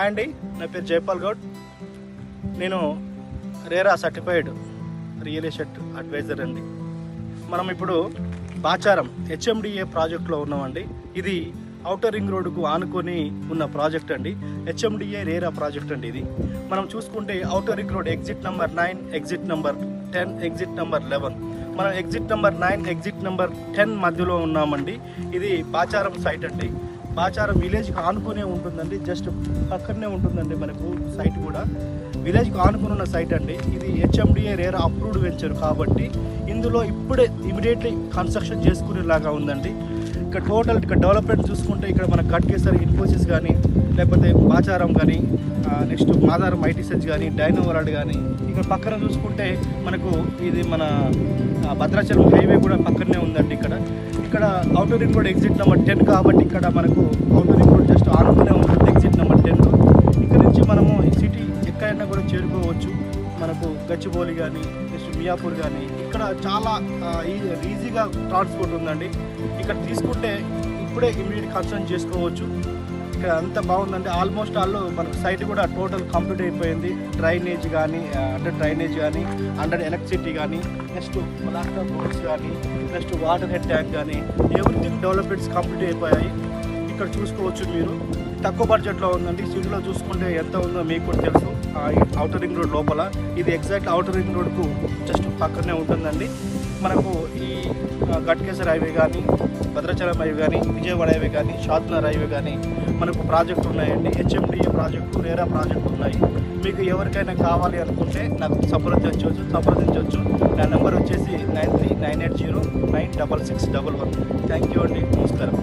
అండి, నా పేరు జైపాల్ గౌడ్. నేను RERA certified real estate advisor అండి. మనం ఇప్పుడు బాచారం హెచ్ఎండిఏ ప్రాజెక్ట్లో ఉన్నామండి. ఇది ఔటర్ రింగ్ రోడ్డుకు ఆనుకొని ఉన్న ప్రాజెక్ట్ అండి. హెచ్ఎండిఏ రేరా ప్రాజెక్ట్ అండి. ఇది మనం చూసుకుంటే outer ring road exit number 9, exit number 10, exit number 11. మనం ఎగ్జిట్ నెంబర్ 9, ఎగ్జిట్ నెంబర్ 10 మధ్యలో ఉన్నామండి. ఇది బాచారం సైట్ అండి. బాచారం విలేజ్కి ఆనుకునే ఉంటుందండి. జస్ట్ పక్కనే ఉంటుందండి మనకు సైట్ కూడా. విలేజ్కి ఆనుకుని ఉన్న సైట్ అండి. ఇది హెచ్ఎండిఏ రేరా అప్రూవ్డ్ వెంచర్ కాబట్టి ఇందులో ఇప్పుడే ఇమీడియట్లీ కన్స్ట్రక్షన్ చేసుకునేలాగా ఉందండి. ఇక్కడ టోటల్ ఇక్కడ డెవలప్మెంట్ చూసుకుంటే ఇక్కడ మన గట్కేసర్ ఇన్ఫోసిస్ కానీ, లేకపోతే బాచారం కానీ, నెక్స్ట్ మాదారం ఐటీసెస్ కానీ, డైనో వరల్డ్ కానీ, ఇక్కడ పక్కన చూసుకుంటే మనకు ఇది మన భద్రాచలం హైవే కూడా పక్కనే ఉందండి. ఇక్కడ outer ring road exit number 10 కాబట్టి ఇక్కడ మనకు ఔటర్ రింగ్ రోడ్ జస్ట్ ఆనుకునే ఉంటుంది ఎగ్జిట్ నెంబర్ 10. ఇక్కడ నుంచి మనము ఈ సిటీ ఎక్కడైనా కూడా చేరుకోవచ్చు. మనకు గచ్చిబౌలి కానీ, నెక్స్ట్ మియాపూర్ కానీ, ఇక్కడ చాలా ఈజీగా ట్రాన్స్పోర్ట్ ఉందండి. ఇక్కడ తీసుకుంటే ఇప్పుడే ఇమీడియట్ కన్స్ట్రక్షన్ చేసుకోవచ్చు. ఇక్కడ అంత బాగుందండి. ఆల్మోస్ట్ మనకు సైట్ కూడా టోటల్ కంప్లీట్ అయిపోయింది. డ్రైనేజ్ కానీ, అండర్ డ్రైనేజ్ కానీ, అండర్ ఎలక్ట్రిసిటీ కానీ, నెక్స్ట్ ల్యాప్టాప్ బోర్డ్స్ కానీ, నెక్స్ట్ వాటర్ హెడ్ ట్యాంక్ కానీ, ఎవ్రీథింగ్ డెవలప్మెంట్స్ కంప్లీట్ అయిపోయాయి. ఇక్కడ చూసుకోవచ్చు మీరు. తక్కువ బడ్జెట్లో ఉందండి. సిటీలో చూసుకుంటే ఎంత ఉందో మీకు కూడా తెలుసు. ఔటర్ రింగ్ రోడ్ లోపల ఇది ఎగ్జాక్ట్ ఔటర్ రింగ్ రోడ్కు జస్ట్ పక్కనే ఉంటుందండి. మనకు ఈ గట్కేసర్ హైవే కానీ, భద్రాచలం హైవే కానీ, విజయవాడ హైవే కానీ, షాద్నగర్ హైవే కానీ మనకు ప్రాజెక్టు ఉన్నాయండి. హెచ్ఎండిఏ ప్రాజెక్టు, రేరా ప్రాజెక్టు ఉన్నాయి. మీకు ఎవరికైనా కావాలి అనుకుంటే నాకు సంప్రదించవచ్చు. నా నెంబర్ వచ్చేసి 9398096611. థ్యాంక్ యూ అండి. నమస్కారం.